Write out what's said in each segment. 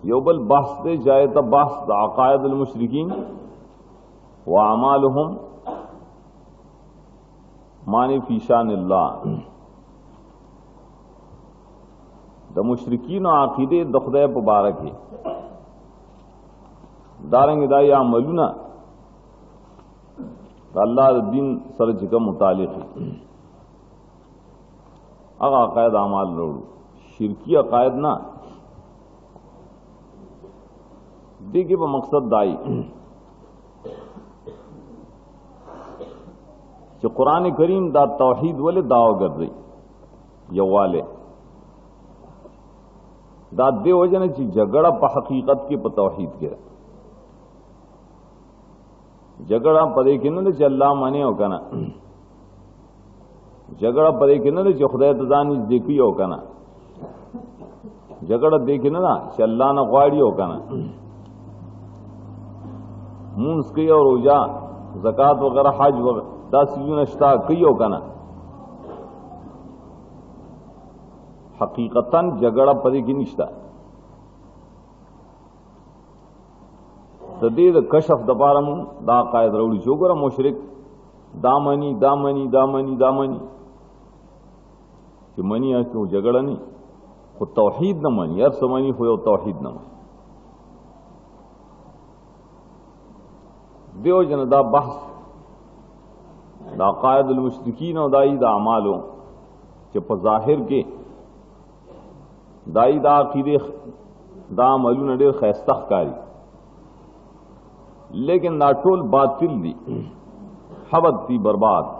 योबल बहस दे जाए तब बहस अकायद मुशरिकीन व अमालुहुम मानी फी शानिल्लाह द मुशरिकीन आकीदे द खुदाय मुबारक है दारंग दाई अमलुना अल्लाह दीन सर जिका मुतालिक है अकायद अमाल रोड़ू शिरकी अकायद ना देखिए वो मकसद दाई जो कुरान करीम दा तौहीद वाले दावा कर रही यवाले दा दे वजन ची झगड़ा प हकीकत के प तौहीद के झगड़ा पदे के न च अल्लाह माने हो कना झगड़ा पदे के न च खुदा तजानी देखी हो कना झगड़ा देखे ना च अल्लाह ना ग्वाड़ी हो कना मूंस की और रोजा ज़कात वगैरह हज वगैरह दासियुनश्ता कई हो कना हकीकतन झगड़ा पदे की निश्ता तदीद कशफ दपारम दा कायद रौड़ी चोगरा मुशरिक दामनी दामनी दामनी दामनी कि मनी है तो झगड़ा नहीं वो तौहीद न मनी यार समनी हो तौहीद न मनी देव जनदा बहस दा कायद मुशरिकीन और दाई दा अमालों के पजाहिर के दाई दा अकीदे दा अमलू नडेर खैस्तकारी लेकिन नाटोल बातिल दी हबत थी बर्बाद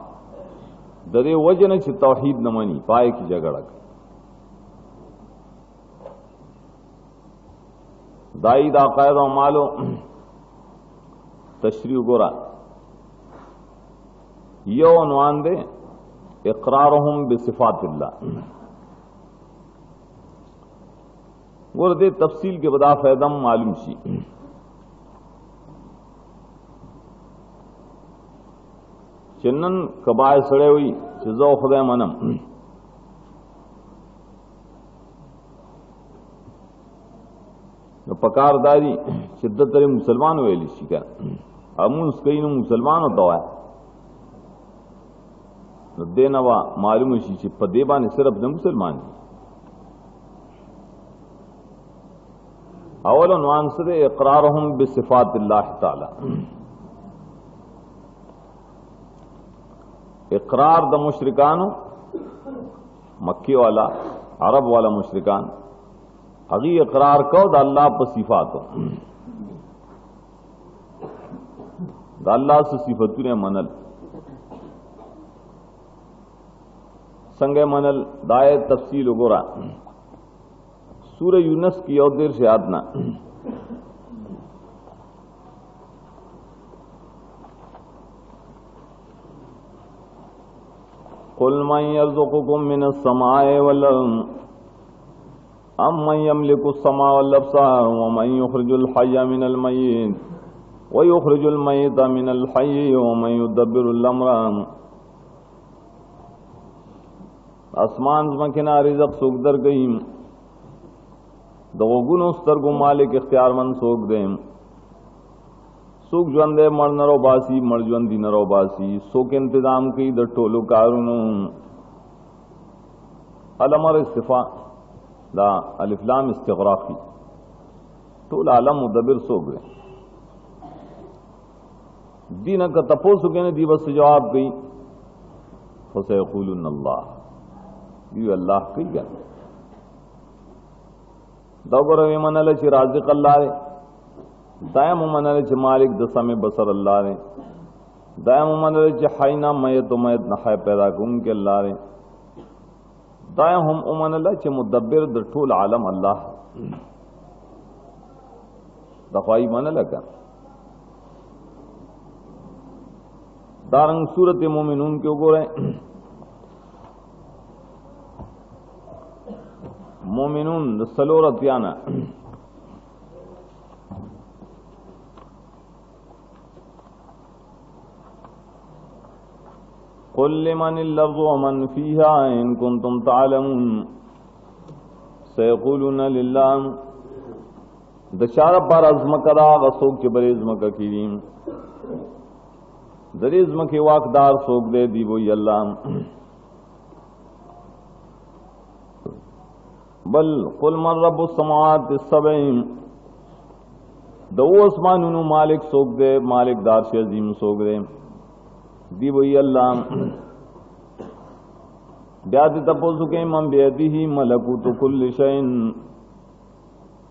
दरे वजन से तौहीद न मनी पाए की झगड़क दाई दा कायद अमालों तशरीह गोरा यो उन्वान दे इकरारहुम बिसिफातिल्लाह गोर दे तफसील के बदा फैदम मालूम सी चिन्नन कबाय सड़े हुई चिजो खुदा मनम पकारदारी शिद्दत तरी मुसलमान हुए शिकर अमून उसका मुसलमान होता है देनवा मालूम शी पदेबा ने सिर्फ न मुसलमान अवल उन्वान से इकरारहुम बिसिफातिल्लाह ताला इकरार द मुशरिकान मक्की वाला अरब वाला मुशरिकान हगी इकरार को द अल्लाह पर सिफात द अल्लाह से सिफतु ने मनल संगे मनल दाए तफसील गोरा सूरह यूनस की और देर से याद ना कुल मन यर्ज़ुकुकुम मिनस समाए वल अम्मन यमलिकु समा वल अब्सार व मन युखरिजुल हय्य मिनल मय्यित व युखरिजुल मय्यिता मिनल हय्य व मन युदब्बिरुल अम्रा आसमान मकिना रिज़क़ सोक दर गईम दोगुन स्तरगु मालिक इख्तियारमंद सोक देम सुख ज्वंदे मर नरो बासी मर ज्वंदी नरो बासी सोक इंतजाम की द टोलू कारुनु अलमर इस्तिफा दा अलिफ्लाम इस्तिग़राक़ी टोल आलम मुदब्बिर सोक दे दीन का तपोसु के ने दिवस से जवाब गई फसयक़ूलुन अल्लाह ये अल्लाह की गन दौगर वे मनल छि राज़िक़ अल्लाह रे दायम मनल छि मालिक दसा में बसर अल्लाह रे दायम मनल छि हाइना मयत मयत न है पैदा कुन के अल्लाह रे दायम हम मनल छि मुदब्बिर द टोल आलम अल्लाह दफाई मनल का दारंग सूरत मोमिनून के गोरे मोमिनून सलोरतियाना कुल लिमनिल अर्ज़ु व मन फ़ीहा इन कुंतुम तालमून सयक़ूलून लिल्लाह दशारा पर अजमकदा गसोक च बरे अजमक कीरीम दरे अजमक वाकदार सोक दे दी वो अल्लाह बल कुल मन रब्बुस समावाति सबअ दो आसमानुनु मालिक सोक दे मालिक दार से अजीम सोक दे दी वो अल्लाह ब्याद तपोसु के मन बेदी मलकूत कुल्ल शैइन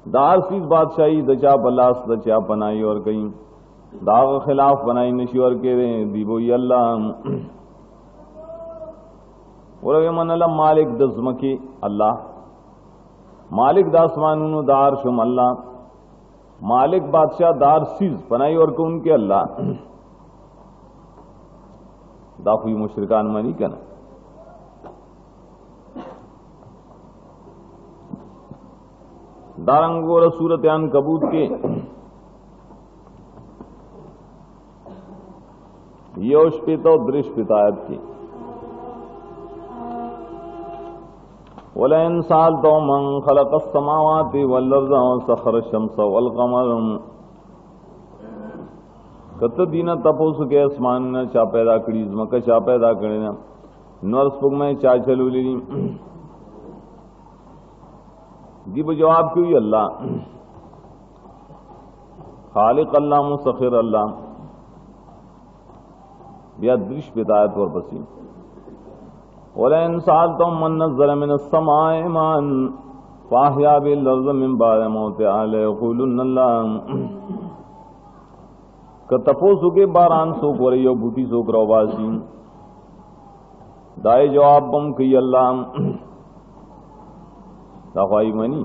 दार सीज बादशाही दचा बलास दचा बनाई और कहीं दाग खिलाफ बनाई नशीवर के रे दीबो अल्लाह और मन अल्लाह मालिक दजमकी अल्लाह मालिक दासमानु दार शुम अल्लाह मालिक बादशाह दार सीज बनाई और को उनके अल्लाह दाफी मुशरिकान मनी कना दारंगोर सूरत अनकबूत के योषपितो दृष्पितायत की वलैन साल तो मन खलक़स समावाति वल अर्ज़ सखर शम्स वल क़मर कत दीना तपोस के आसमान ने चा पैदा करी ज़मक चा पैदा करे नर्स पुग में चा चलूली दी वो जवाब क्यों अल्लाह खालिक अल्लाह मुसखिर अल्लाह या दृश्य बिदायत और बसी वलैन सालतुम मन नज़्ज़ल मिनस समाए मान फाहिया बिल अर्ज़ मिन बाद मौतिहा लयक़ूलुन्न अल्लाह क तपोसु के बारान सोक वरियो बूटी सोक रवासी दाए जवाब बम कई अल्लाह दवाई मनी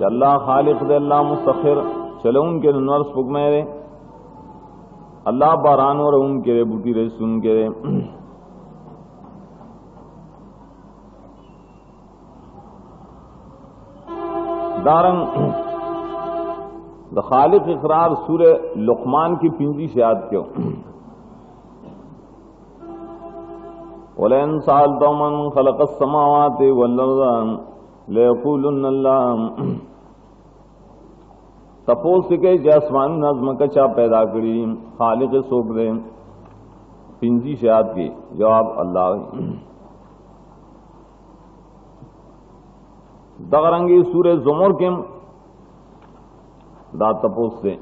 अल्लाह खालिक दे अल्लाह मुस्तखिर चलो उनके नर्स पुग में रे अल्लाह बारान और उनके रे बूटी रे सुन के रे दारंग द खालिक इकरार सूरे लुकमान की पिंजी से याद क्यों वलैन सालतुम मन खलक़स समावाति वल अर्ज़ लयक़ूलुन्न अल्लाह तपोस के जसमान नज़्म कचा पैदा करी खालिक सोक दे पिंजी से याद की जवाब अल्लाह दगरंगी सूरे ज़ुमर के दा तपोस से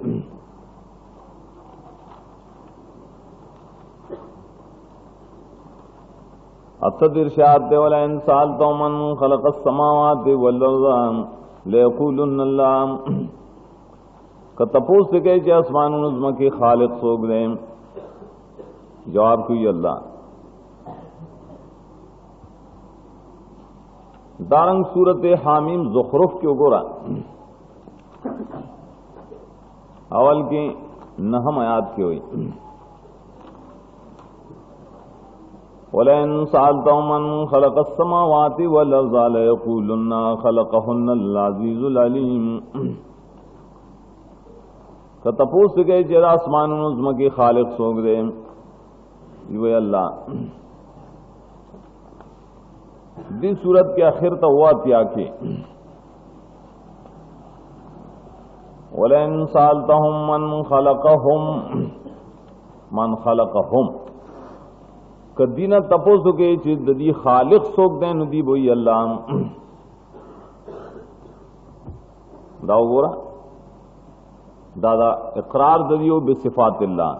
असद इरशाद दे वला इंसान तो मन खलक़स समावाति वल अर्ज़ लयक़ूलुन्न अल्लाह क तपोस के जे आसमान नज़्म के खालिक सोक दे जवाब कोई अल्लाह दारंग सूरत हामीम ज़ुखरुफ के गोरा अवल की नहम आयात की हुई वलैन सालतुम मन खलक़स समावाति वल अर्ज़ लयक़ूलुन्न खलक़हुन्नल अज़ीज़ुल अलीम क तपोस के जे आसमान नज़्म के खालिक सोक दे ये अल्लाह दी सूरत के आखिर तो हुआ त्या कि वलैन सालतहुम मन खलक़हुम कदीना तपोस के चीज दी खालिक सोक दे नदी बोई अल्लाह दाओ गोरा दादा इकरार दरियो बिसिफातिल्लाह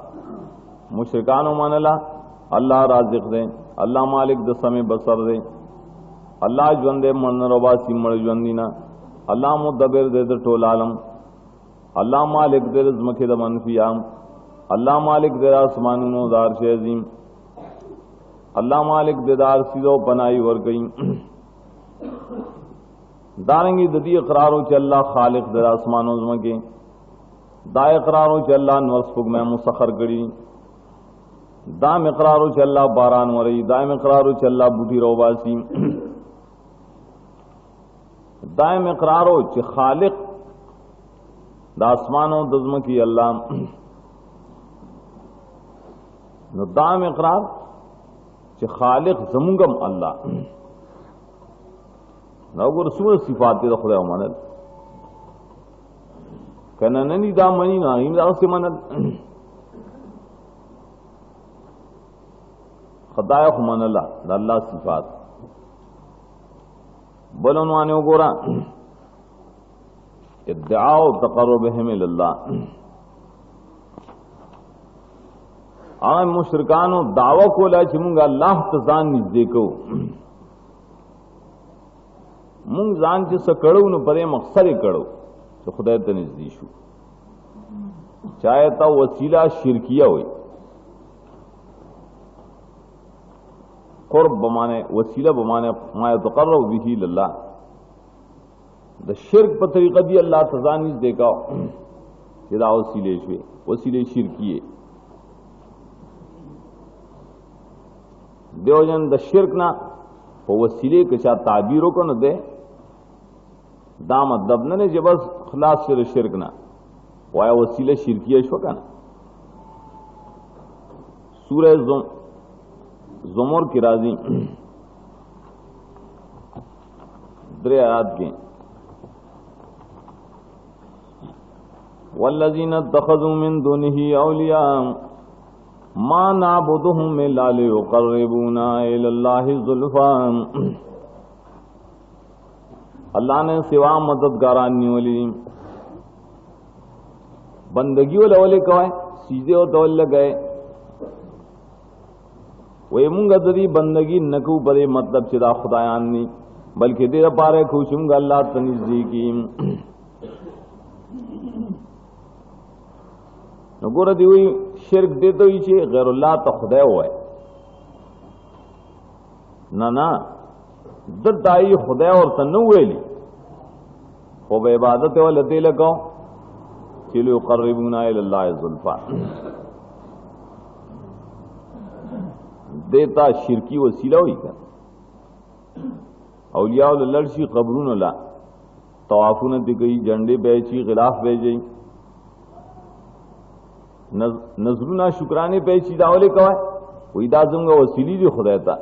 मुशरिकानो मानला अल्लाह राज़िक दे अल्लाह मालिक द समय बसर दे अल्लाह ज्वंदे मरण रवासी मर ज्वंदीना अल्लाह मुदब्बिर दे टोल आलम अल्लाह मालिक दे रिज़्क़ द मनफियाम अल्लाह मालिक दे आसमानों दार से अजीम अल्लाह मालिक दे दार सीधो पनाई वर गई दारंगी ददी इकरारों च अल्लाह खालिक दे आसमानों के दा इकरारों च अल्लाह नवसफुग में मुसखर करी दाम इकरारों च अल्लाह बारान वरई दाम इकरारों च अल्लाह बूटी रोबासी दायम इकरारो च खालिक दासमानो दज़्म की अल्लाह न दाम इकरार च खालिक जमुंगम अल्लाह न अगर सूर सिफात खुदा मनल کنه نه دا منی نه ایم دا اوسه منل خدای خو منله د الله صفات بلونوانه وګورا ادعاء تقربهم الى الله هغه مشرکانو دعوا کوله چې مونږ الله ته ځان نږدې کوو مونږ ځان چې څه کړو نو پرې مقصد یې کړو چې خدای ته نږدې شو چاہے تا وسیلہ شرکیہ ہوئی قرب بمانے وسیلہ بمانے ما یتقرب به للہ دا شرک په طریقہ دی اللہ تزان نږدې کا چې دا وسیلې شوي وسیلې شرکیه دیو جن د شرک نه په وسیلې کې چا تعبیر وکړو ده دا مطلب نه چې بس خلاص شر شرک نه وایا وسیله شرکیه شو کنه سورہ زمر کی راضی در آیات کے والذین اتخذوا من دونه اولیاء ما نعبدهم الا ليقربونا الى الله زلفا اللہ نے سوا مددگاران نیولی بندگی ولولے کوئے سیدھے او تول لگئے وے مونږ د دې بندگی نکو پرې مطلب چې دا خدایان ني بلکې دې لپاره خوشمږ الله ته نږدې کی نو ګور دی وی شرک دې ته چې غیر الله ته خدای وای نه نه د دای خدای ورته نو ویلي خو به عبادت ولته لګاو چې لو قربونا الى الله زلفا دیتا شرکی وسیلہ ہوئی کر اولیاء لڑشی قبرون لا طوافون دکئی جنڈے بیچی غلاف بیچی نظرنا شکرانے بیچی داولے کوئے وہی دا زنگا وسیلی دی خدا تا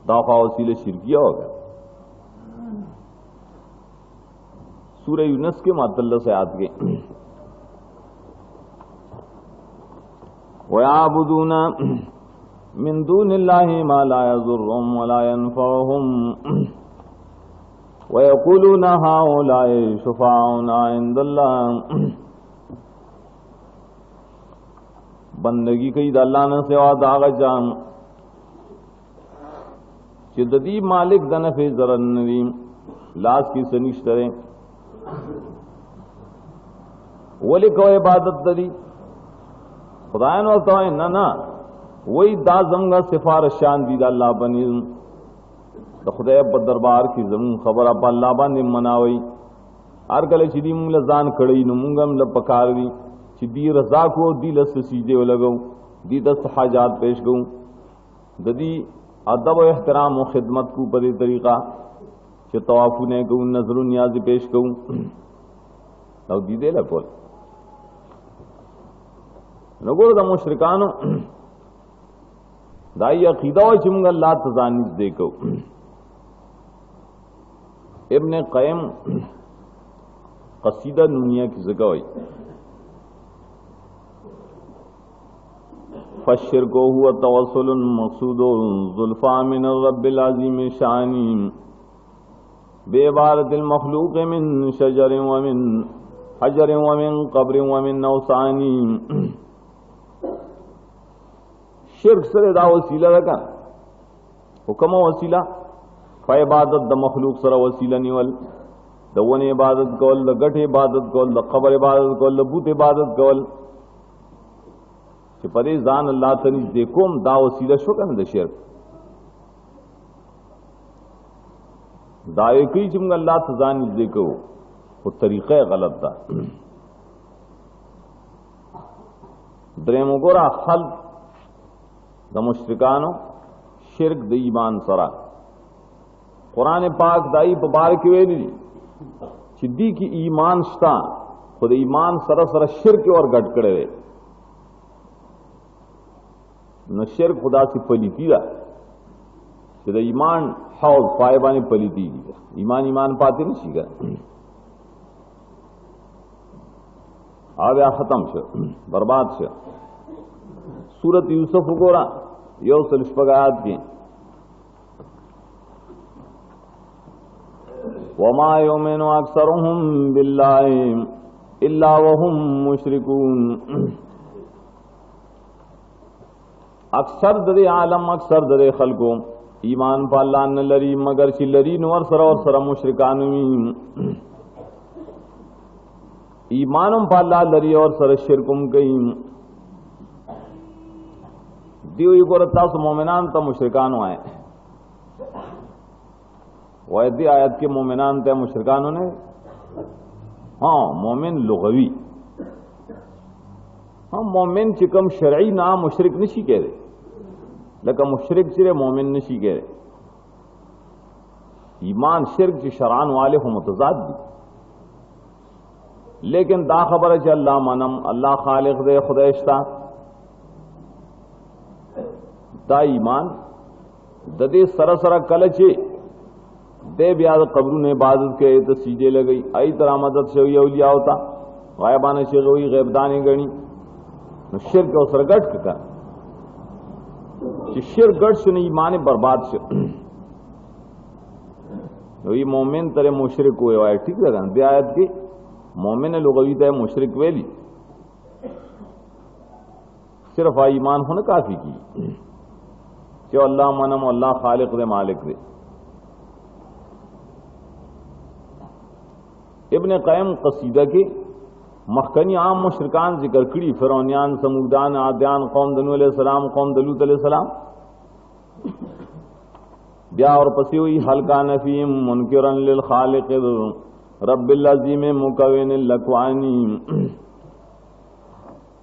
داخوا وسیلہ شرکیہ ہوگا سورہ یونس کے معطلہ سے آت گئے وَيَعْبُدُونَ مِن دُونِ اللَّهِ مَا لَا يَضُرُّهُمْ وَلَا يَنفَعُهُمْ وَيَقُولُونَ هَؤُلَاءِ شُفَعَاؤُنَا عِندَ اللَّهِ بندگی کئی دا اللہ نے سوا دا آغا جام چی دا دی مالک دا نفع ضرر ندیم لاس کی سنشتریں ولی کو عبادت دا دی خدایان ورته نه نه وای دا زمغه سفارشان دي د الله باندې د خدای په دربار کې زمون خبره په الله باندې مناوي هر کله چې دې موږ ځان کړی نو موږ هم له پکار دي چې دې رضا کو دې له سجده ولګو دې د حاجات پیش کوو د دې ادب او احترام او خدمت کو په طریقہ چې طوافونه کوو نظر نیاز پیش کوو او دې دې له کول نګور د مشرکانو دای عقیده او چې موږ الله تعالی نږدې کو ابن قیم قصیدہ نونیہ کی زگوئی فالشرک هو توسل مقصود زلفا من الرب العظیم شانی بعبارت المخلوق من شجر ومن حجر ومن قبر ومن نوسانی شرک سره دا وسیله ده کنه حکم وسیله فعبادت د مخلوق سره وسیله نیول د ونه عبادت کول د غټ عبادت کول د قبر عبادت کول د بوت عبادت کول چې پرې ځان الله ته نږدې کوم دا وسیله شو کنه د شرک دا یې کوي چې موږ الله ته ځان نږدې کوو او طریقه غلط ده دریم وګوره خلق د مشرکانو شرک د ایمان سره قرآن پاک دای په بار کې ویلي دي چې دی کې ایمان شتا خو د ایمان سره سره شرک اور ګډ کړي وي نو شرک خدا سي پليتي ده چې د ایمان حوض پای باندې پليتي دي ایمان پاتې نشي ګر आव्या खत्म छ बर्बाद छ। सूरत यूसुफ गोरा यो सलिशपगात की वमा युमिनु अक्सरुहुम बिल्लाहि इल्ला वहुम मुशरिकून। अक्सर दरे आलम अक्सर दरे खलको ईमान पा अल्लाह न लरी मगर ची लरी नवर सर और सर मुशरिकान ईमानुम पा अल्लाह लरी और सर शिरकुम कई दियो ये गोरता सो मोमिनान ता मुशरिकान आए वैदी आयत के मोमिनान ता मुशरिकानों ने हाँ मोमिन लुगवी हाँ मोमिन चिकम शरई ना मुशरिक नशी कह रहे लेकिन मुशरिक चिरे मोमिन नशी कह रहे ईमान शिरक ची शरान वाले हो मुतजाद दी लेकिन दा खबर है अल्लाह मनम अल्लाह खालिक दे खुदैश्ता दा ईमान ददे सरसरा कलचे दे ब्याद कब्रू ने इबादत के तो सीजे लगई आई तरह मदद से हुई अलिया होता गायबान से हुई गैबदानी गणी शिरक और सरगट का शिर गढ़ से नहीं ईमान बर्बाद से ये मोमिन तरह मुशरिक हुए ठीक लगा दे आयत की मोमिन लुगवी तय मुशरिक वेली सिर्फ ईमान होने काफी की कि अल्लाह मनम अल्लाह खालिक दे मालिक दे। इब्न क़य्यम कसीदा के मखकनी आम मुशरिकान जिक्र करी फिरौनियान समूदान आद्यान कौम दनू अलैहिस्सलाम कौम दलूत अलैहिस्सलाम ब्या और पसी हुई हल्का नफीम मुनकिरन लिल खालिक रब्बिल अज़ीम मुकव्विन लकवानी।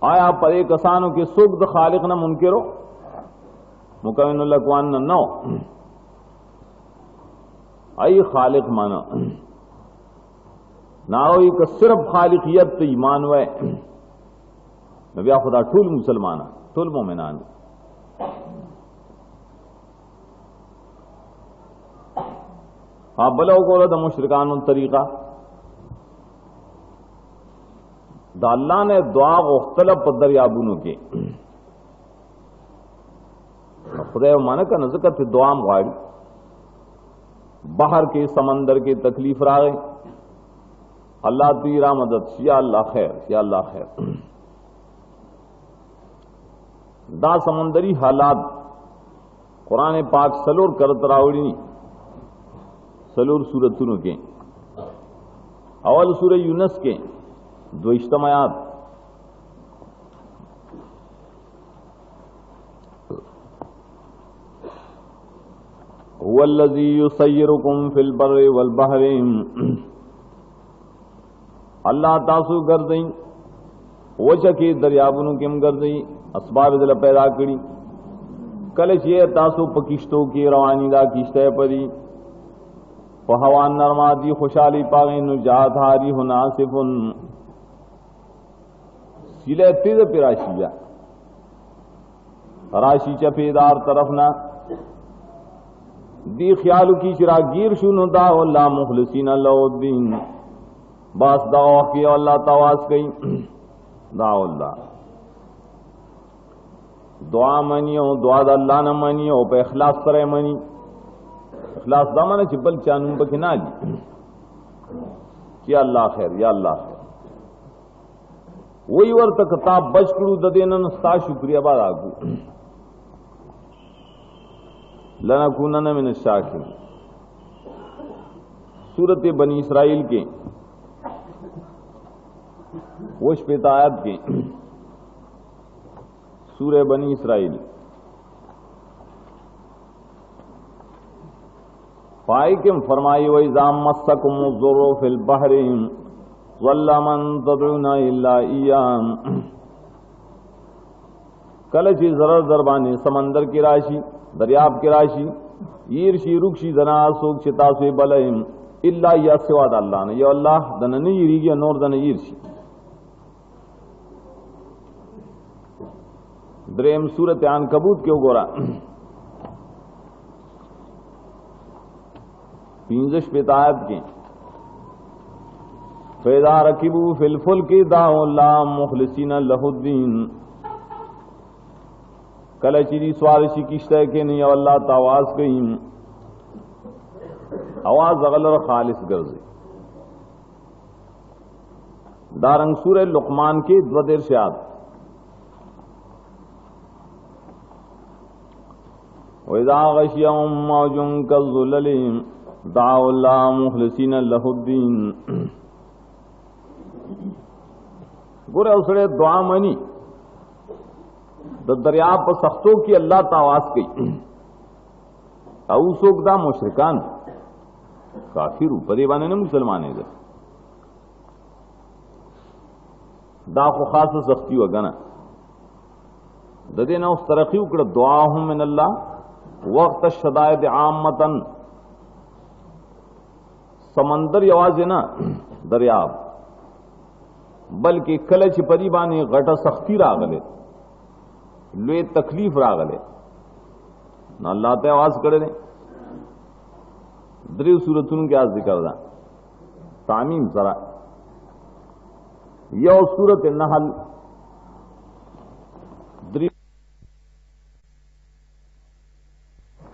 आया परे कसानों के सुख खालिक न मुनकिरो मुकव्विन लकवान न नो आई खालिक माना नाओई का सिर्फ खालिकियत ईमान वे नबिया खुदा ठूल मुसलमाना ठूल मोमिनान हाँ बलो को द मुशरिकान तरीका द अल्लाह ने दुआ मुख्तलिफ दरियाबूनों के खुदा माना का नजकत दुआ गाड़ी बाहर के समंदर के तकलीफ रागे अल्लाह तीरा मदद या अल्लाह खैर या अल्लाह खैर दा समंदरी हालात कुरान पाक सलोर करत रावड़ी सलोर सूरतुन के अवल सूरह यूनस के दो इज्तमायात हुवल्लज़ी युसय्यिरुकुम फिल बर्रि वल बहरि अल्लाह तासु गर्दई वच के दरियाबुनु किम गर्दई असबाब दिल पैदा करी कल ये तासु पकिश्तों की रवानी दा किश्ते परी हवा नरमा दी खुशहाली पागे नुजात हारी हो नासिफुन सिले तेज पिराशिया राशि चफेदार तरफ ना दी ख्याल की चिरागीर शुन दा अल्लाह मुखलिसीन अल्लाहुद्दीन बस दावा किया अल्लाह तवास गई दाउल्ला दुआ मनियो दुआ अल्लाह न मनियो पे इखलास करे मनी इखलास दामन चिबल चानू पे ना ली या अल्लाह खैर या अल्लाह खैर वही वर तक ताब बचकड़ू ददेन सा शुक्रिया बाद आगू लनकूनन मिन शाकिरीन। सूरत बनी इसराइल के वो शपेतायत के सूरह बनी इसराइल पाई के फरमाई वही जाम मस्सकुम ज़ुर्रु फिल बहरि वल्ला मन तदउना इल्ला इयाम कल ची जरर दरबानी समंदर की राशि दरियाब की राशि ईरशी रुक्षी दना सोक चिता से बलहिम इल्ला या सिवाद अल्लाह ने ये अल्लाह दन नहीं ईरीगी नोर दन ईरशी। द्रेम सूरत अनकबूत क्यों गोरा पिंजश पेतायत के फैदा रकीबू फिल फुल्की दाउ अल्लाह मुखलिसीन लहुद्दीन, कल चिरी स्वारशी किश्ते के नहीं अल्लाह तावाज गई आवाज अगलर खालिस गर्जी। दारंग सूरह लुकमान के द्वदेर शाद वइज़ा गशियहुम मौजुन कज़ुलली दाउ अल्लाह मुखलिसीन लहुद्दीन। गोरे उसड़े दुआ मनी द दरिया पर सख्तों की अल्लाह तावास कई औसोकदा मुशरिकान काफिरू परेबाने ने मुसलमाने दे दा को खास सख्ती वगना ददे ना उस तरक्की उकड़ दुआ हूं मिन अल्लाह वक्त शदायद आमतन समंदर आवाज है ना दरियाब बल्कि कलच परीबाने गटा सख्ती रागले लुए तकलीफ रागले ना अल्लाह ते आवाज करे ने द्रिव सूरतुन के आज जिक्र दा तामीम जरा यो सूरत नहल द्रिव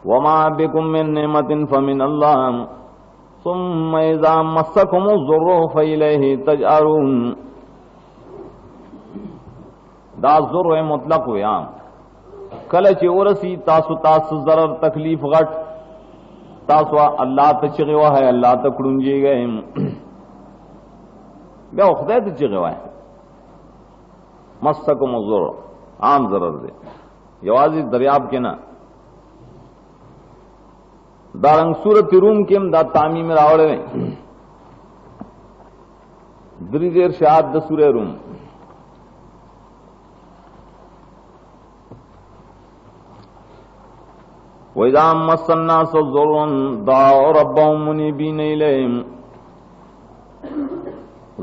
वमा बिकुम मिन निमतिन फमिन अल्लाह सुम्मा इज़ा मस्सकुमु ज़ुर्रु फइलैहि तजअरून। दा ज़ुर्र मुतलक हुए आम कल चे उरसी तासु तासु जरर तकलीफ गट तासु अल्लाह त चिगवा है अल्लाह त कुड़ुंजी गए बे खुदा त चिगवा है मस्सकुम ज़ुर्र आम जरर दे यवाजी दरियाब के ना दारंग सूरत रूम के दा तामी में रावड़े द्रिजेर शाद द सूरह रूम वइज़ा मस्सन्नास ज़ुर्रुन दाउ रब्बहुम मुनीबीन इलैहि।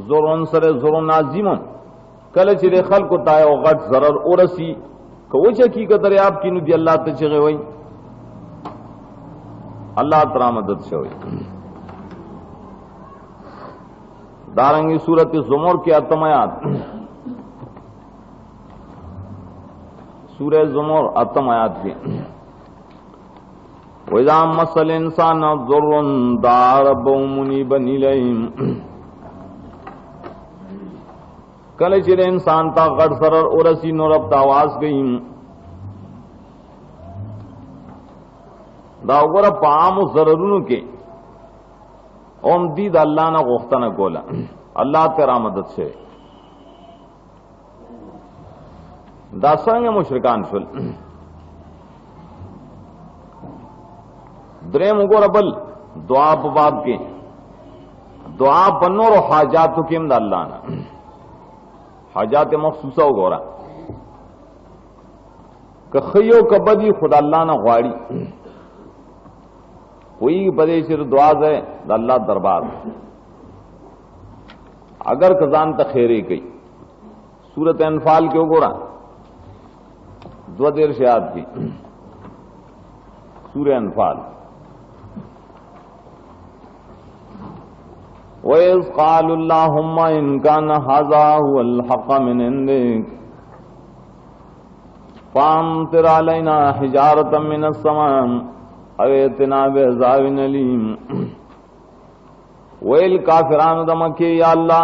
ज़ुर्रुन सरे ज़ुर्रुन आज़िमुन कल चिरे खल्क तायो गट जरर ओरसी कवच हकीकत दरियाब की नुदी अल्लाह त चिगे वई अल्लाह तरा मदद शोई। दारंगी सूरत ज़ुमर के अतमयात सूरह ज़ुमर अतमयात की वइज़ा मस्सल इंसान ज़ुर्रुन दाअ रब्बहु मुनीबन इलैहि। कल चिरे इंसान ता गट सरर उरसी नोरब आवाज गई दाउगोरा पाम जरूर के ओम दीद अल्लाह ना गोख्ता न गोला अल्लाह तेरा मदद से दासंग मुशरिकान फुल द्रेम गोरबल दुआ बाब के दुआ पन्नोर हाजात के अल्लाह ना हाजात मखसूसा गोरा कखियो कबदी खुदा अल्लाह ना ग्वाड़ी कोई बदे सिर दुआज है अल्लाह दरबार अगर खजान तखेरे गई सूरत अनफाल के गोरा द्वदेर से याद की सूर्य अनफाल वइज़ क़ालुल्लाहुम्मा इन कान हाज़ा हुवल हक़्क़ मिन इंदिक फ़अम्तिर अलैना हिजारतम मिनस समा अवेतना बेज़ाबिन अलीम। वेल काफिरान दमके या अल्लाह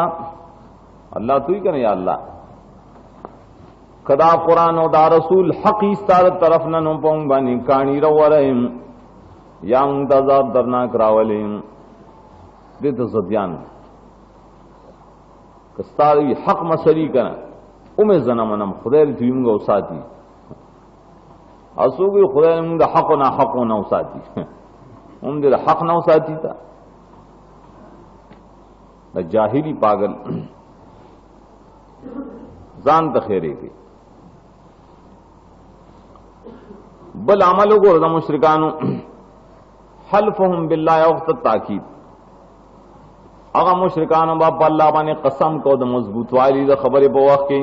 अल्लाह तू ही करे या अल्लाह कदा कुरान और दा रसूल हक इस्तार तरफ न नुपोंग बानी कानी रवरहिम या मुंतज़र दरनाक रावलिम दे तो सत्यान कस्तारी हक मसरी करना उमे जना मनम खुदैर थीमगा उसाती असुगी खुदैर मुंगा हक ना हक ना उसाती उमदे हक ना उसाती था जाहिली पागल जान तखेरे की बल अमलों को रजा मुशरिकानु हल्फहुम बिल्लाह वक्त ताकीद अगा मुशरिकानु बाप अल्लाह बाने कसम को द मजबूत वाली द खबर बवख के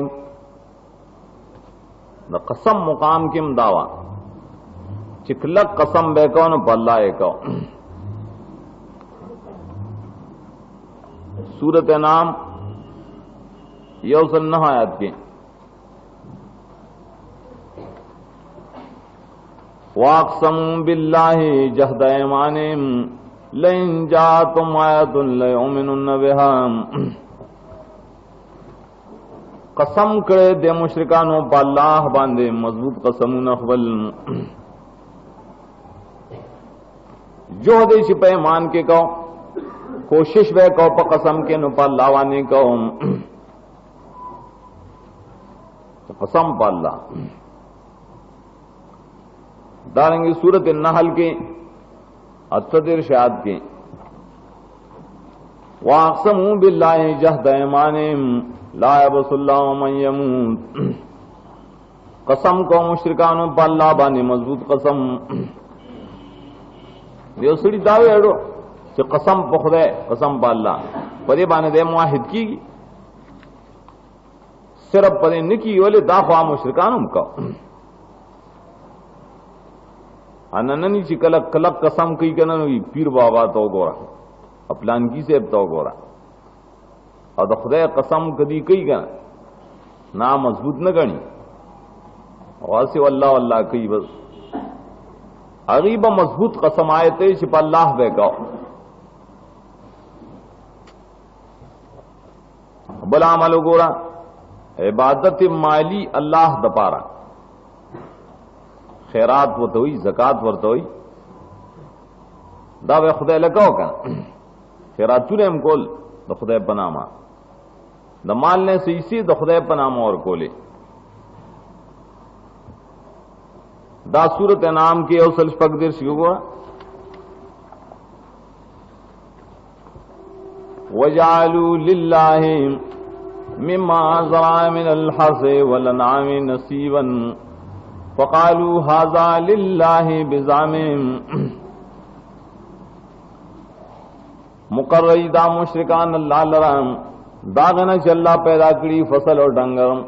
द कसम मुकाम के दावा चिकलक कसम बेकौन पल्ला को सूरत नाम यौसन आयत के वाक़समू बिल्लाहि जहद ऐमानिहिम लइन जाअतहुम आयतुन लयुमिनुन्न बिहा। कसम करे दे मुशरिकानो अल्लाह बांधे मजबूत कसमून खबल जो दे पे मान के कहो कोशिश वे कहो प कसम के नु अल्लाह वाने कहो तो कसम प अल्लाह। दारेंगे सूरत नहल के असदर शाद के वाक़समू बिल्लाहि जहद ऐमानिहिम ला यबसुल्लाहु मन यमूत। कसम को मुशरिकानो प अल्लाह बाने मजबूत कसम यो सड़ी दावे अड़ो कि कसम प खुदा कसम प अल्लाह परे बाने दे मुआहिद की सिर्फ परे निकी वाले दाखवा मुशरिकानो का अनननी ची कलक कलक कसम कई कन पीर बाबा तो गोरा अपलानगी से तो गोरा और खुदा कसम कदी कई कन ना मजबूत न गणी और से अल्लाह अल्लाह कई बस अगीब मजबूत कसम आए थे छिप अल्लाह बेगाओ बला अमल गोरा इबादत माली अल्लाह दपारा खैरात वर्त हुई ज़कात वर्त हुई दावे खुदा लगाओ का खैरात चुने हम कोल द खुदा पनामा द मालने से इसी द खुदा पनामा और कोले दा सूरत नाम के औसल पकदिर शुगुआ वजालू लिल्लाहि मिम्मा ज़रा मिनल हर्ज़ि वल अनआमि नसीबन फ़क़ालू हाज़ा लिल्लाहि बिज़ामिहिम। मुकर्रईदा मुशरिकान अल्लाह लराम दागना चल्ला पैदा करी फसल और डंगरम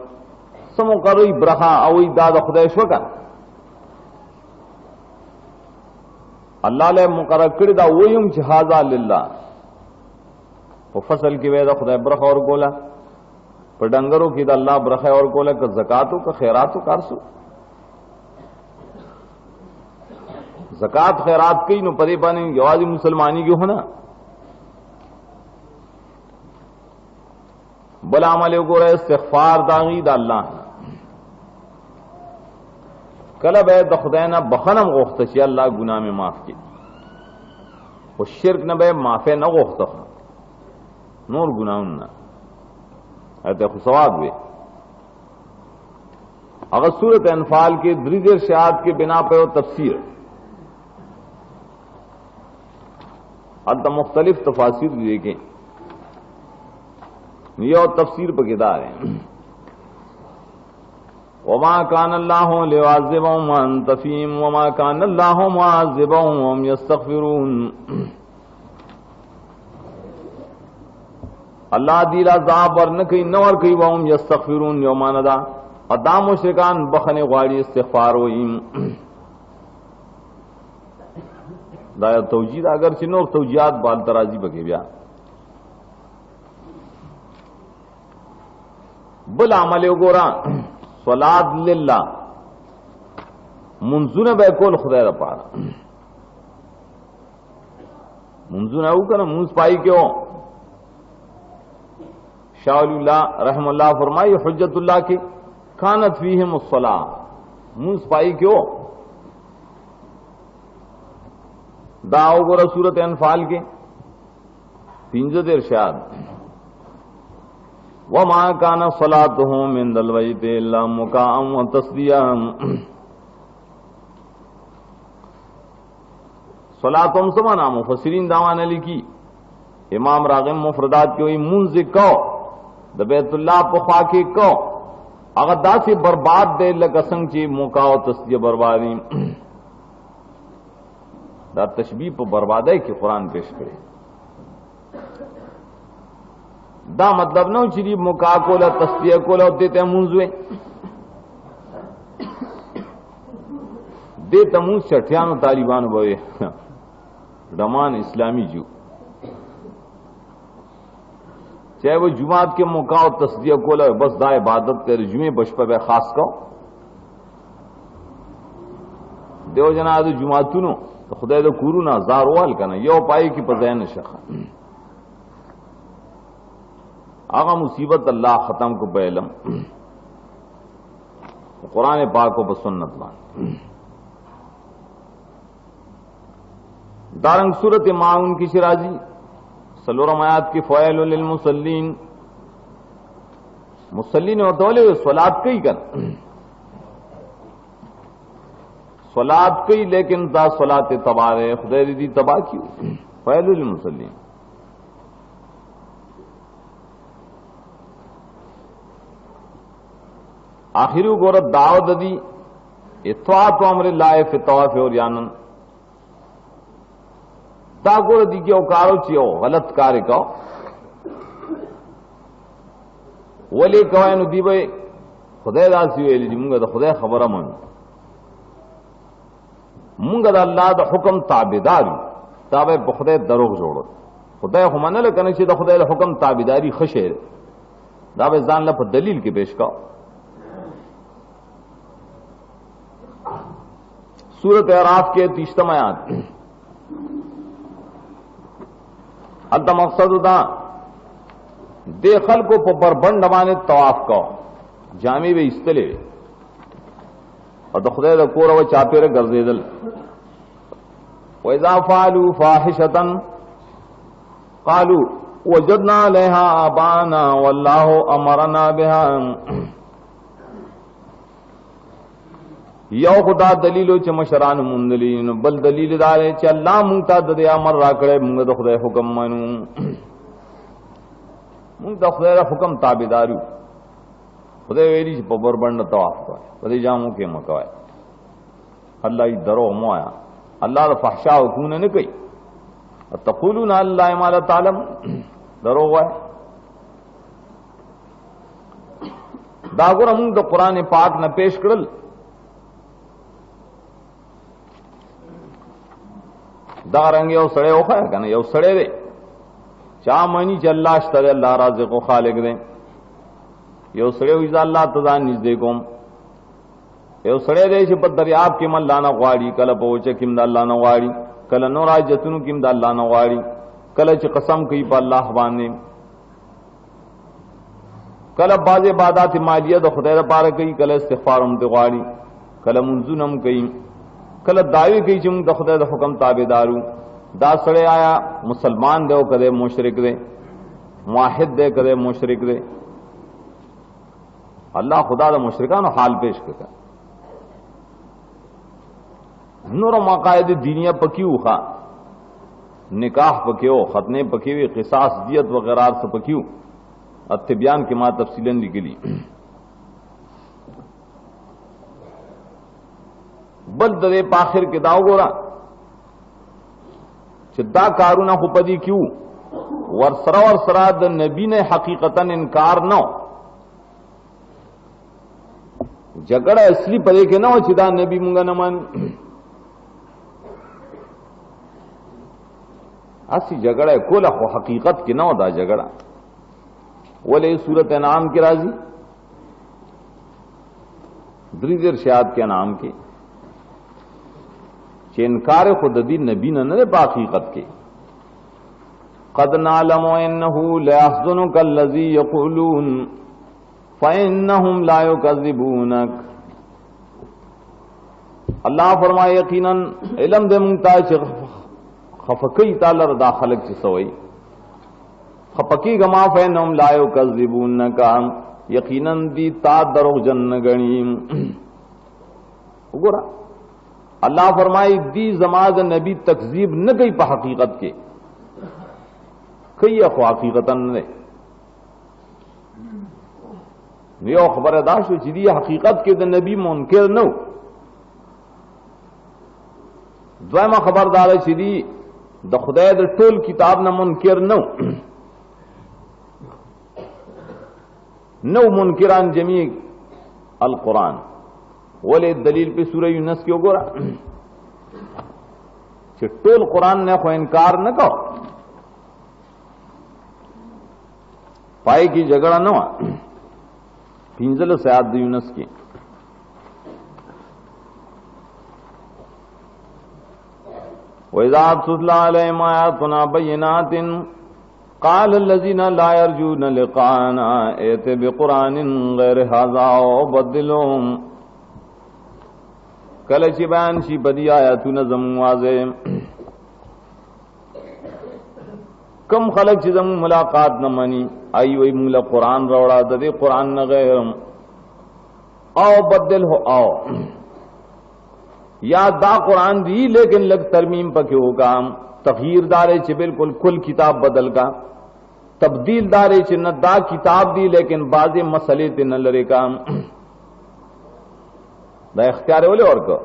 समुकर्रई ब्रहा अवई दाद खुदा शोका अल्लाह ले मुकर्रर करी दा वयुम हाज़ा लिल्लाह वो फसल की वेदा खुदा ब्रहा और गोला पर डंगरों की दा अल्लाह ब्रहा और गोला का ज़कातों का खैरातों कारसू ज़कात खैरात कई नो पदे पाने जवाजी मुसलमानी की होना बला अमल को रहे इस्तिग़फ़ार दागी दा अल्लाह कलब है दखदैना बखनम गोख्तशी अल्लाह गुनाह में माफ की वो शिरक न बे माफे न गोख्त नूर गुनाह न ऐते खुसवाद वे अगर सूरत अनफाल के द्रिजर शाद के बिना पे वो तफसीर अल्ता मुख्तलिफ तफासिर देखें ये और तफसीर पर किताब है वमा कान अल्लाहु लियुअज़्ज़िबहुम व अंत फ़ीहिम वमा कान अल्लाहु मुअज़्ज़िबहुम व हुम यस्तग़फ़िरून। अल्लाह दीला अज़ाब वर न कई न वर कई व हुम यस्तग़फ़िरून यौमानदा अदा मुशरिकान बखने ग्वाड़ी इस्तिग़फ़ार वहीम दाया तौजीद अगर चिन्नो तौजियात बाल तराजी बके ब्या बल अमल गोरा सलाद लिल्ला मुंजुन बैकोल खुदा पारा मुंजुन ना मुंज पाई क्यों शाह रहमल्लाह फरमाई हुज्जतुल्लाह की कानत फीहिम अस्सलाह मुंज पाई क्यों दाओ गोरा सूरत अनफाल के पिंजद इरशाद वमा काना सलातुहुम इंदल बैति इल्ला मुकाअम व तस्दिया। सलातुम समाना मुफस्सिरीन दावान लिखी इमाम रागिब मुफरदात के वही मुंज को द बैतुल्लाह पुखा के को अगर दासी बर्बाद दे लगसंग ची मुकाओ तस्दिया बर्बादी दा तशबीह पर बर्बादे के कुरान पेश करे दा मतलब न चिरी मुका कोला तस्दिया कोला देते मुंजुए दे तमु चठियानो तालिबान बोए डमान इस्लामी जू चाहे वो जुमात के मौका और तस्दिया कोला बस दा इबादत कर जुमे बशपा बे खास को देव जना आज जुमातुनो तो खुदा तो कूरू ना जारवाल का ना यो पाई की पजैन शखा आगा मुसीबत अल्लाह खत्म को बेलम कुरान पाक को बसुन्नत मान दारंग सूरत माउन की शिराजी सलोरम आयात की फ़वाइलुल लिल मुसल्लीन मुसल्लीन होते सलात कई कर सलात कई लेकिन दा सलात तबारे खुदा दी तबाह की फ़वाइलुल लिल मुसल्लीन आखिरी गोरत दावत दी इत्वात अमर लाए फितवाफ और यानन दागोर दी के कारो चियो गलत कार्य का वली कवाय नु दी भाई खुदा दासी वेली जी मुंगा तो खुदा खबर मन मुंगा दा अल्लाह दा हुक्म ताबेदारी ताबे खुदा दरोग जोड़ो खुदा हुमन ले कने छि दा खुदा दा हुक्म ताबेदारी खशे दावे जान ला दलील के पेश का सूरत अराफ के 30 आयत अल्त मकसद दा देखल को बरबंड माने तवाफ का जामी वे इस्तले और तो खुदा दा कोरा व चापेरे गर्जेदल व इज़ा फ़ालू फ़ाहिशतन क़ालू वजदना लहा आबाना वल्लाहु अमरना बिहा यो खुदा दलीलो च मशरान मुंदलीन बल दलील दारे च अल्लाह मुंगता ददे अमर राकड़े मुंग द खुदा हुक्म मनू मुंग द खुदा हुक्म ताबेदारू खुदा वेली पबर बंड तवाफ का बदे जामू के मकवाय अल्लाह ही दरो मोया अल्लाह द फहशा हुकून ने कई तक़ूलून अल्लाह मा ला तालम दरो हुआ दागुर मुंग द कुरान पाक न पेश करल दारंग यो सड़े ओखा है कहना यो सड़े दे चा मनी चल्ला तरे अल्लाह राज़े को खालिक दे यो सड़े हुई अल्लाह तदा निजदे कोम यो सड़े दे छि पर दरियाब के मन लाना ग्वाड़ी कल पहुंचे किम दा अल्लाह न ग्वाड़ी कल नो राज जतनु किम दा अल्लाह न ग्वाड़ी कल च कसम कई पर अल्लाह बाने कल बाजे बादात मालिया द खुदा पार कई कल इस्तिगफार उमते ग्वाड़ी कल मुंजुनम कई कल दावे कई चुम द खुदा द हुक्म ताबेदारू दा सड़े आया मुसलमान दे कदे मुशरिक दे मुआहिद दे कदे मुशरिक दे अल्लाह खुदा द मुशरिकान हाल पेश कर नूर मकायद दीनिया पकियू खा निकाह पकियो खतने पकी क़िसास दियत वगैरह से पकियू अत्तिब्यान के मां तफसीलन निकली बल दरे पाखिर के दाव गोरा चिद्दा कारूना खुपदी क्यों वर्सरा द नबी ने हकीकतन इनकार न झगड़ा असली पदे के न हो चिदा नबी मुंगा न मान असी झगड़ा कोला हो हकीकत के न होता झगड़ा बोले सूरत नाम के राजी द्रिजर शाद के नाम के इनकार खुददी नबी ने बाकीकत के कद नालम इन्नहु लयहज़ुनुका अल्लज़ी यक़ूलून फ़इन्नहुम ला युकज़्ज़िबूनक अल्लाह फरमाए यकीनन इल्म दे मुंगता खफकई तालर दाखलक च सवई खपकी गमा फ़इन्नहुम ला युकज़्ज़िबूनक यकीनन दी ता दरोग जन्न गणीम गोरा अल्लाह फरमाई दी जमाज नबी तकजीब न गई पर हकीकत के कई अखो हकीकतन ने यो खबर दाश दी हकीकत के द नबी मुनकिर न द्वैमा खबरदार दी द खुदा द टोल किताब न मुनकिर नौ मुनकिरान जमी अल कुरान वले दलील पे सूरह यूनुस क्यों गोरा टोल कुरान ने को इनकार न कहो पाए की जगड़ा न वा 15 आयत द यूनुस की वइज़ा तुतला अलैहिम आयातुना बय्यिनातिन क़ाल अल्लज़ीना ला यरजूना लिक़ाअना ऐति बिक़ुरआनिन ग़ैरि हाज़ा औ बद्दिलहु कल ची बयान शी बदी आयतुना ज़मूं वाज़े कम खलक ची ज़मूं मुलाकात न मनी आई वही मूला कुरान रोड़ा ददे कुरान न गैरम औ बद्दिलहु औ या दा कुरान दी लेकिन लग तरमीम पके होगा तग़यीर दारे च बिल्कुल कुल किताब बदल का तब्दील दारे च न दा किताब दी लेकिन बाज़े मसले ते न लरे का दा इख्तियार बोले और को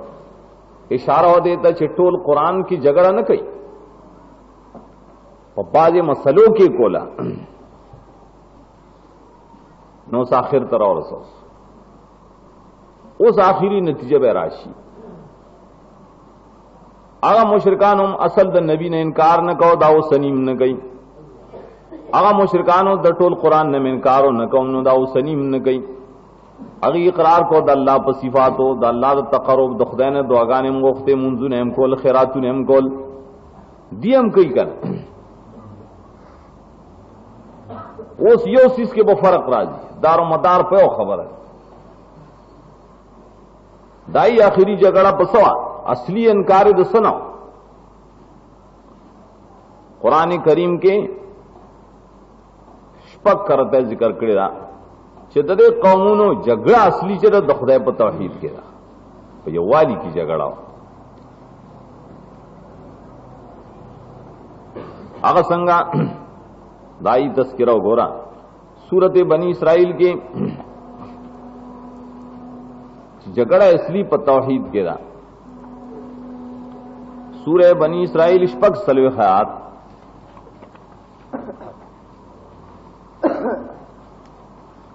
इशारा हो देता च टोल कुरान की जगड़ा न कई और बाज़े मसलों के कोला नो आखिर तरह और उस आखिरी नतीजे बेराशी आगा मुशरिकान असल द नबी ने इनकार न कहो दाओ सनीम न गई आगा मुशरिकान द टोल कुरान ने इनकार न कहो न दाओ सनीम न गई अगी इकरार को द अल्लाह पर सिफात हो द अल्लाह द तकर्रुब द खुदा ने दुआगान हम गोख्ते मुंजू ने हम कोल खैरातु ने हम कोल दियम कई कर उस यो चीज के वो फर्क राजी दारो मदार पे खबर है दाई आखिरी जगड़ा बसवा असली इनकार द सुनो कुरान करीम के शपक करते जिक्र करेगा चिदे कौमों झगड़ा असली चर द खुदा पर तौहीद केरा तो ये वाली की झगड़ा आगा संगा दाई तस्किरा गोरा सूरत बनी इसराइल के झगड़ा इसलिए पर तौहीद केरा सूरह बनी इसराइल इश्पक सलवे खयात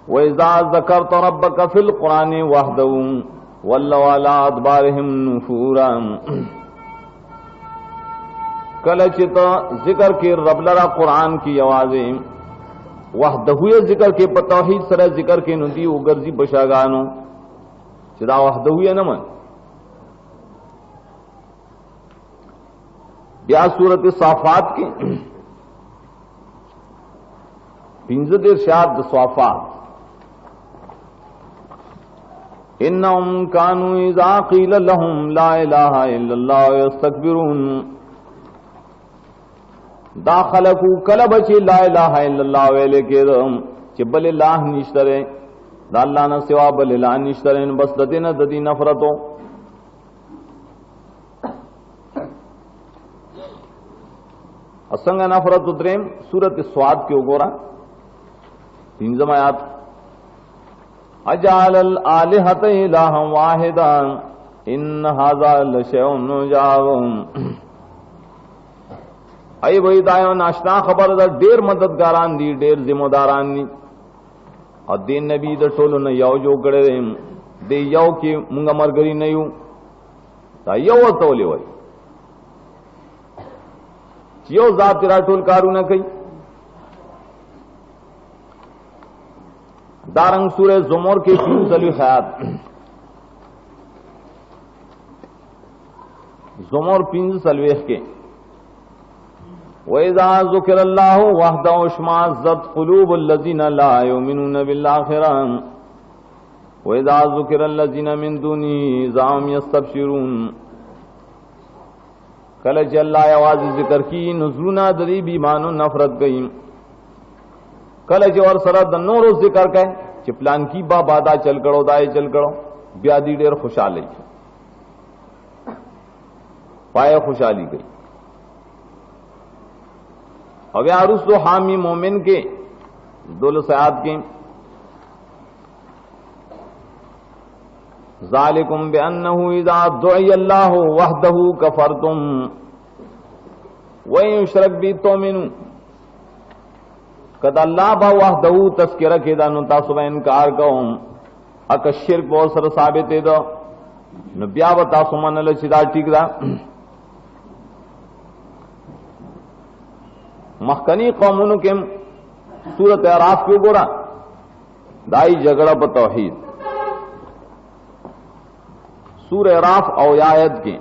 वइज़ा ज़करत रब्बक फिल कुरान वहदहु वल्लव अला अदबारिहिम नुफूरा कल चित जिक्र के रबलरा कुरान की आवाजें वहदहु जिक्र के तौहीद सर जिक्र के नुदी उगर्जी बशागानो चिदा वहदहु न मन या सूरत साफात की 15 इरशाद साफात इन्नहुम कानू इज़ा क़ील लहुम ला इलाहा इल्लल्लाह यस्तकबिरून दाखलकू कल बची ला इलाहा इल्लल्लाह वेले के चिबल लाह निश्तरे दाल्ला न सिवा बल ला निश्तरे बस दते न ददी नफरतो असंग नफरत उतरेम सूरत स्वाद के उगोरा 3 आयात अजाल आलिहत इलाहम वाहिदा इन हाजा लशैउन उजाब आई वही दायो नाश्ता खबर द ढेर मददगारान दी ढेर जिम्मेदारान दी और दिन नबी द टोलो न यौ जो गड़े दे यौ की मुंगा मरगरी नहीं ता यौ तोले वही यो जात तेरा टोल कारू न कई दारंग सूरह जुमर के 3 खयात जुमर 3 के वइज़ा ज़ुकिरल्लाहु वहदहु इश्मअज़्ज़त क़ुलूबुल्लज़ीना ला युमिनूना बिल-आख़िरह वइज़ा ज़ुकिरल्लज़ीना मिन दुनिही इज़ा हुम यस्तबशिरून कल अल्लाह आवाज जिक्र की नुज़लुना दरी बीमानो नफरत गई कल और सरद नोरो जिक्र कह चिपलान की बादा चल करो दाए चल करो ब्यादी डेर खुशहाली पाए खुशहाली गई अब यारुस तो हामी मोमिन के 2 सयात के ज़ालिकुम बिअन्नहु इज़ा दुइया अल्लाहु वहदहु कफरतुम व युशरक बि तुमिनु कद अल्लाह बा वहदहु तस्किरा के दानु तासुब इनकार कौम अक शिरक बहुत सर साबित है दो न ब्या बता सुमन ल चिदा ठीक दा मखकनी कौमुन के सूरत अराफ क्यों गोरा दाई झगड़ा पर तौहीद सूरह अराफ और आयत के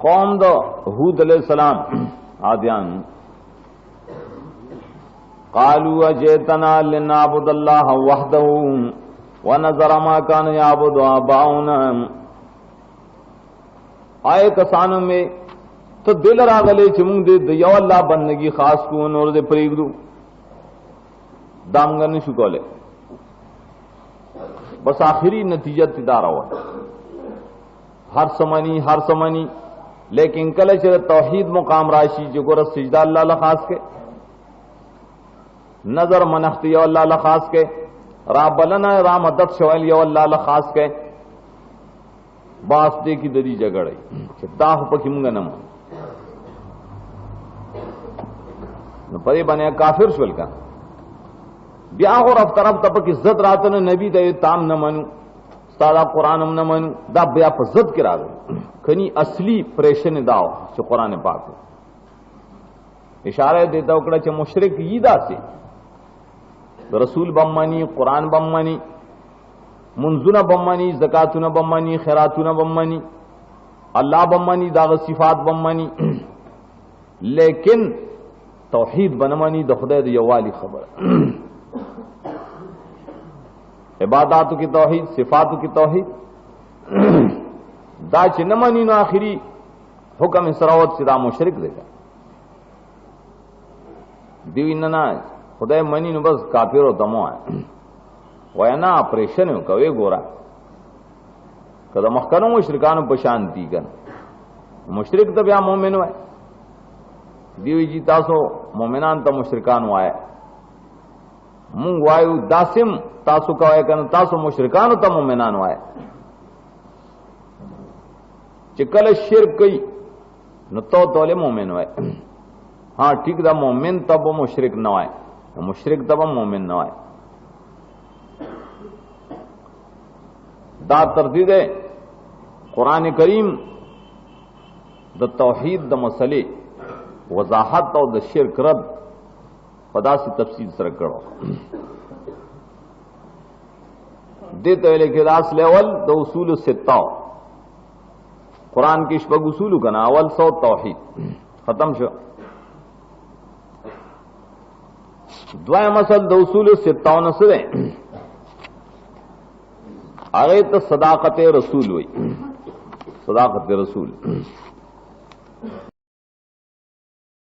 कौम द हूद अलैहिस्सलाम आदियान कालू अजैतना लिनाबुदल्लाह वहदहू व नज़रा मा कान याबुदु आबाउना आए कसानों में तो दिल रागले चिमुंग दे यो अल्लाह बंदगी खास को नोर दे परीगदू दामगन शुकोले बस आखिरी नतीजा तिदारा हुआ हर समनी लेकिन कल चर तौहीद मुकाम राशि जो गोर सिजदा अल्लाह खास के नजर मनख्ती अल्लाह खास के राबलना रा मदद शवल यो अल्लाह खास के बास दे की दरी जगड़ दाह पकिमुंगा नम परे बने काफिर शुल का ब्याह और अफ्तरफ तपक इज्जत रात ने नबी दे ताम न मनू सादा कुरान न मनू दा ब्या पज्जत के राग खनी असली प्रेशन दाव जो कुरान पाक इशारा देता उकड़ा चे मुशरिक ईदा से रसूल बम्मानी कुरान बम्मानी मुंजुना बम्मानी जकातुना बम्मानी खैरातुना बम्मानी अल्लाह बम्मानी दाग सिफात बम्मानी लेकिन तौहीद बनमानी द खुदा द यवाली खबर इबादत की तौहीद सिफात की तौहीद दा चिन्नमानी नो आखिरी हुक्म इसरावत सिदा मुशरिक देगा दिवी ना खुदा मनी नो बस काफिर हो तमो है वयना ऑपरेशन हो कवे गोरा कदा मखकनो मुशरिकान पशांति कन मुशरिक तो ब्या मोमिन है दीवी जी तासो मोमिनान तो मुशरिकान आए मुंग वायु दासिम तासो कवाए कन तासो मुशरिकान तो मोमिनान आए चिकल शिरक कई न तो तोले मोमिन है हाँ ठीक दा मोमिन तब मुशरिक न आए मुशरिक तब मोमिन न आए दा तरदीद कुरान करीम द तौहीद द मसले वजाहत और द शिरक रद पदा से तफसील सर करो देते लेके दास लेवल द उसूल सित्ता कुरान के इश्बग उसूल का ना अवल सौ तौहीद खत्म शो द्वाय मसल द उसूल सित्ता नसरे अरे तो सदाकत रसूल हुई सदाकत रसूल